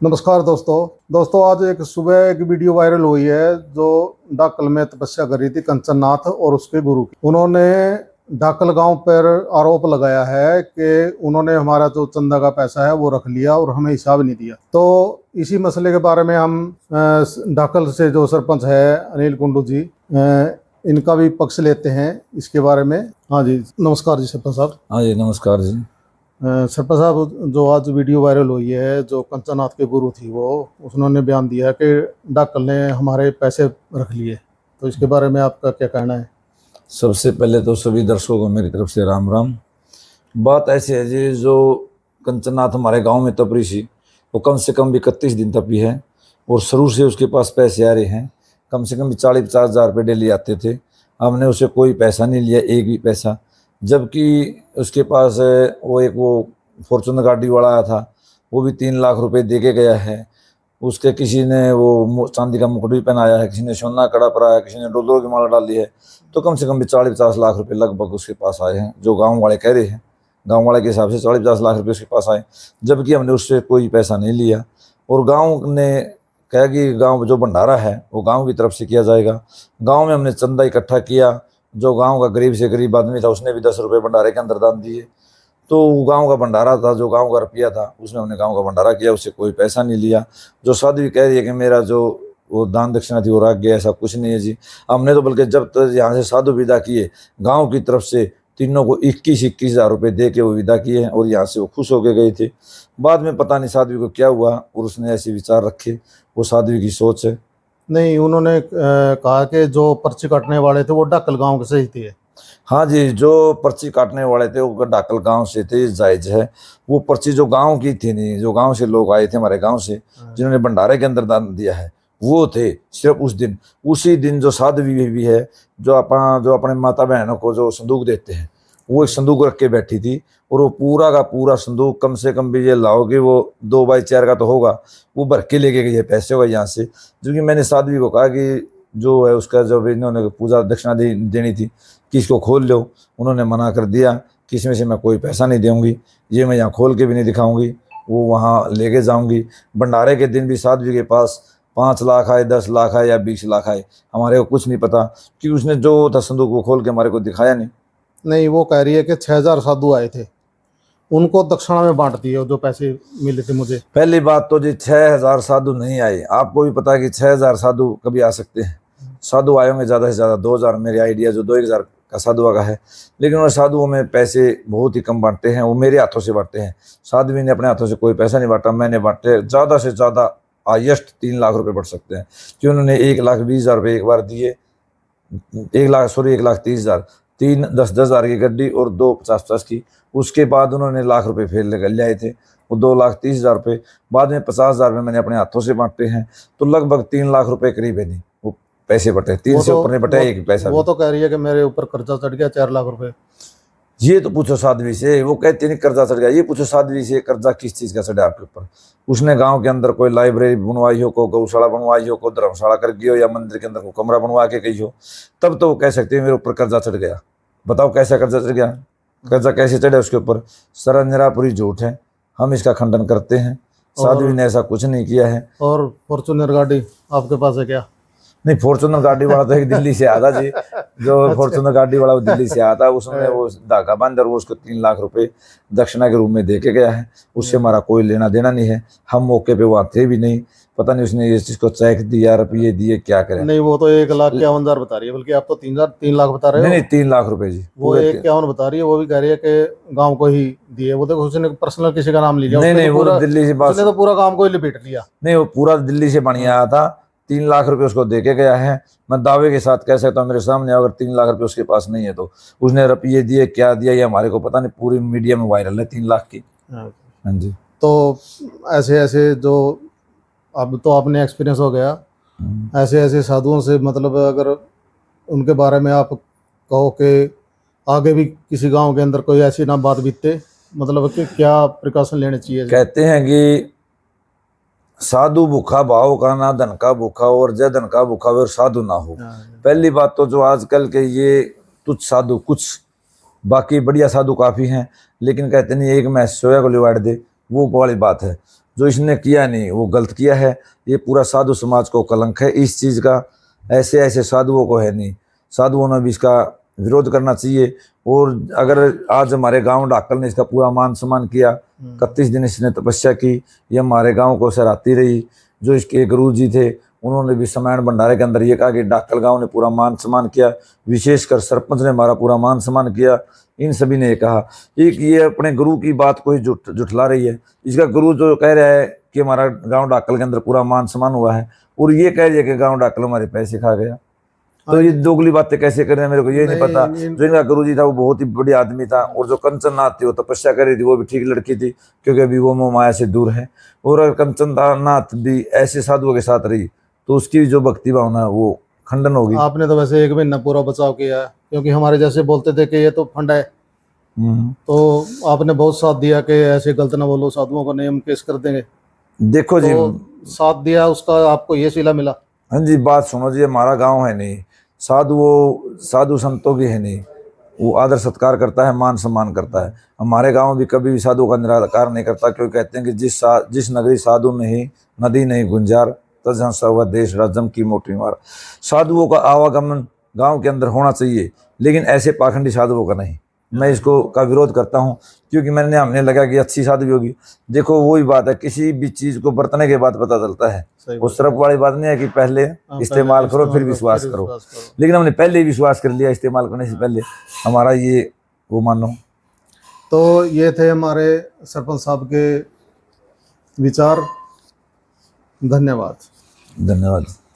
नमस्कार दोस्तों आज एक सुबह एक वीडियो वायरल हुई है जो डाकल में तपस्या कर रही थी कंचन नाथ और उसके गुरु की। उन्होंने डाकल गांव पर आरोप लगाया है कि उन्होंने हमारा जो चंदा का पैसा है वो रख लिया और हमें हिसाब नहीं दिया। तो इसी मसले के बारे में हम डाकल से जो सरपंच है अनिल कुंडू जी, इनका भी पक्ष लेते हैं इसके बारे में। हाँ जी, नमस्कार जी सरपंच साहब। हाँ जी, नमस्कार जी। सरपंच साहब, जो आज वीडियो वायरल हुई है जो कंचननाथ के गुरु थी वो उन्होंने बयान दिया कि डाकल ने हमारे पैसे रख लिए, तो इसके बारे में आपका क्या कहना है? सबसे पहले तो सभी दर्शकों को मेरी तरफ से राम राम। बात ऐसी है जी, जो कंचननाथ हमारे गांव में तप रही थी वो कम से कम भी 31 दिन तपी है और शुरू से उसके पास पैसे आ रहे हैं। कम से कम भी 40-50 हज़ार रुपये डेली आते थे। हमने उसे कोई पैसा नहीं लिया, एक भी पैसा। जबकि उसके पास वो फॉर्चूनर गाड़ी वाला आया था, वो भी 3 लाख रुपए दे के गया है। उसके किसी ने वो चांदी का मुकुट भी पहनाया है, किसी ने सोना कड़ा पराया, किसी ने डोलों की माला डाली है। तो कम से कम भी 40-50 लाख रुपए लगभग उसके पास आए हैं, जो गांव वाले कह रहे हैं। गांव वाले के हिसाब से 40-50 लाख रुपए उसके पास आए, जबकि हमने उससे कोई पैसा नहीं लिया। और गांव ने कहा कि गांव जो भंडारा है वो गांव की तरफ से किया जाएगा। गांव में हमने चंदा इकट्ठा किया। जो गांव का गरीब से गरीब आदमी था उसने भी 10 रुपये भंडारे के अंदर दान दिए। तो गांव का भंडारा था, जो गांव का रुपया था उसमें हमने गांव का भंडारा किया, उससे कोई पैसा नहीं लिया। जो साधु भी कह रही है कि मेरा जो वो दान दक्षिणा थी वो रख गया, ऐसा कुछ नहीं है जी। हमने तो बल्कि जब तक यहाँ से साधु विदा किए, गांव की तरफ से तीनों को 21-21 हज़ार रुपये दे के वो विदा किए हैं और यहाँ से वो खुश होके गए थे। बाद में पता नहीं साध्वी को क्या हुआ और उसने ऐसे विचार रखे, वो साध्वी की सोच है। नहीं, उन्होंने कहा कि जो पर्ची काटने वाले थे वो डाकल गांव के सही थे। हाँ जी, जो पर्ची काटने वाले थे वो डाकल गांव से थे, जायज है। वो पर्ची जो गांव की थी नहीं, जो गांव से लोग आए थे हमारे गांव से, जिन्होंने भंडारे के अंदर दान दिया है, वो थे सिर्फ उस दिन। उसी दिन जो साध्वी भी है, जो अपने माता बहनों को जो संदूक देते हैं, वो एक संदूक रख के बैठी थी। और वो पूरा का पूरा संदूक, कम से कम भी ये लाओगे वो 2x4 का तो होगा, वो भर के लेके गई है पैसे होगा यहाँ से। क्योंकि मैंने साध्वी को कहा कि जो है उसका जब इन्होंने पूजा दक्षिणा देनी थी कि इसको खोल लो, उन्होंने मना कर दिया कि इसमें से मैं कोई पैसा नहीं दूंगी, ये मैं यहाँ खोल के भी नहीं दिखाऊंगी, वो वहाँ लेके जाऊंगी। भंडारे के दिन भी साध्वी के पास 5 लाख आए, 10 लाख आए या 20 लाख आए, हमारे को कुछ नहीं पता, कि उसने जो था संदूक वो खोल के हमारे को दिखाया नहीं। नहीं, वो कह रही है कि 6,000 साधु आए थे, उनको दक्षिणा में बांट दिए जो पैसे मिले थे मुझे। पहली बात तो जी 6,000 साधु नहीं आए। आपको भी पता है कि 6,000 साधु कभी आ सकते हैं। साधु आए होंगे ज़्यादा से ज़्यादा 2,000, मेरे आइडिया जो 2,000 का साधुआ का है। लेकिन उन साधुओं में पैसे बहुत ही कम बांटते हैं, वो मेरे हाथों से बांटते हैं। साध्वी ने अपने हाथों से कोई पैसा नहीं बांटा, मैंने बांटे। ज़्यादा से ज़्यादा हाईएस्ट 3 लाख रुपए बढ़ सकते हैं, कि उन्होंने 1,20,000 रुपये एक बार दिए। 1,30,000, 3 10-10 हज़ार की गड्डी और 2 50-50 की। उसके बाद उन्होंने लाख रुपए फिर ले आए थे, वो 2,30,000 रुपये। बाद में 50,000 रुपये मैंने अपने हाथों से बांटे हैं। तो लगभग 3 लाख रुपए करीब है नहीं वो पैसे बटे, 3 से ऊपर नहीं बटे एक पैसा। वो तो कह रही है कि मेरे ऊपर कर्जा चढ़ गया 4 लाख रुपए। ये तो पूछो साध्वी से, वो कहते नहीं कर्जा चढ़ गया। ये पूछो साध्वी से, कर्जा किस चीज़ का चढ़ा आपके ऊपर? उसने गांव के अंदर कोई लाइब्रेरी बनवाई हो, को गौशाला बनवाई हो, को धर्मशाला कर गई हो, या मंदिर के अंदर को कमरा बनवा के गई हो, तब तो वो कह सकते हैं मेरे ऊपर कर्जा चढ़ गया। बताओ कैसा कर्जा चढ़ गया? कर्जा कैसे चढ़े उसके ऊपर? सरासर पूरी झूठ है, हम इसका खंडन करते हैं। साध्वी ने ऐसा कुछ नहीं किया है। और फॉर्चूनर गाड़ी आपके पास है क्या? नहीं, फॉर्चूनर गाड़ी वाला तो एक दिल्ली से आया था जी। जो फॉर्चूनर गाड़ी वाला वो दिल्ली से आया था, उसने वो धागा बांध और वो उसको 3 लाख रुपए दक्षिणा के रूप में दे के गया है। उससे हमारा कोई लेना देना नहीं है। हम मौके पे वहाँ थे भी नहीं, पता नहीं उसने इस चीज को चेक दिया, रुपये दिए, क्या करे। नहीं, वो तो 1,51,000 बता रही है, बल्कि आप तो 3 लाख बता रहे हो। नहीं, 3 लाख रुपए जी। वो 1,51 बता रही है, वो भी कह रही है कि गांव को ही दिए। वो देखो, उसने पर्सनल किसी का नाम लिया। नहीं, वो दिल्ली से बात, उसने तो पूरा गांव को ही लपेट लिया। नहीं, वो पूरा दिल्ली से बनिया आया था। 3 लाख रुपए उसको दे के गया है। मैं दावे के साथ कह सकता हूँ, मेरे सामने अगर 3 लाख रुपए उसके पास नहीं है तो उसने रुपये दिए, क्या दिया ये हमारे को पता नहीं। पूरी मीडिया में वायरल है 3 लाख की। हाँ जी। तो ऐसे ऐसे जो अब तो आपने एक्सपीरियंस हो गया, ऐसे ऐसे साधुओं से, मतलब अगर उनके बारे में आप कहो कि आगे भी किसी गांव के अंदर कोई ऐसी ना बात बीते, मतलब कि क्या प्रिकॉशन लेने चाहिए? कहते हैं कि साधु भूखा भाव का ना धन का भूखा, और जय धन का भूखा और साधु ना हो। पहली बात तो जो आजकल के ये तुच्छ साधु कुछ, बाकी बढ़िया साधु काफी हैं, लेकिन कहते नहीं एक मैं सोया को लिवाड़ दे, वो वाली बात है। जो इसने किया नहीं वो गलत किया है। ये पूरा साधु समाज को कलंक है इस चीज़ का। ऐसे ऐसे साधुओं को है नहीं, साधुओं ने भी इसका विरोध करना चाहिए। और अगर आज हमारे गांव डाकल ने इसका पूरा मान सम्मान किया, 31 दिन इसने तपस्या की, ये हमारे गांव को सराहती रही। जो इसके गुरु जी थे उन्होंने भी समयण भंडारे के अंदर ये कहा कि डाकल गांव ने पूरा मान सम्मान किया, विशेषकर सरपंच ने हमारा पूरा मान सम्मान किया। इन सभी ने ये कहा। एक ये अपने गुरु की बात को ही जुठला रही है। इसका गुरु जो कह रहा है कि हमारा गांव डाकल के अंदर पूरा मान सम्मान हुआ है, और ये कह रही है कि गांव डाकल हमारे पैसे खा गया। तो ये दोगली बातें कैसे कर रहे हैं मेरे को ये नहीं पता। जो इनका गुरुजी था वो बहुत ही बड़ी आदमी था, और जो कंचन नाथ थी वो तपस्या कर रही थी, वो भी ठीक लड़की थी, क्योंकि अभी वो मोह माया से दूर है। और अगर कंचन नाथ भी ऐसे साधुओं के साथ रही तो उसकी जो भक्ति भावना है वो खंडन होगी। आपने तो वैसे 1 महीना पूरा बचाव किया है, क्योंकि हमारे जैसे बोलते थे कि ये तो फंड है, तो आपने बहुत साथ दिया कि ऐसे गलत ना बोलो, साधुओं को नहीं हम केस कर देंगे। देखो जी, तो साथ दिया उसका आपको ये सिला मिला। हाँ जी, बात सुनो जी, हमारा गांव है नहीं, साधु संतों की है नहीं, वो आदर सत्कार करता है, मान सम्मान करता है। हमारे गांव भी कभी भी साधु का निराकार नहीं करता, क्योंकि कहते हैं कि जिस नगरी साधु नहीं, नदी नहीं गुंजार, तज हुआ देश राजम की मोटी मार। साधुओं का आवागमन गांव के अंदर होना चाहिए, लेकिन ऐसे पाखंडी साधुओं का नहीं। मैं इसको का विरोध करता हूं, क्योंकि हमने लगा कि अच्छी साधु होगी। देखो वही बात है, किसी भी चीज को बरतने के बाद पता चलता है। वो सिर्फ वाली बात नहीं है कि पहले इस्तेमाल करो फिर विश्वास करो, लेकिन हमने पहले ही विश्वास कर लिया इस्तेमाल करने से पहले। हमारा ये वो मानो। तो ये थे हमारे सरपंच साहब के विचार। धन्यवाद। धन्यवाद।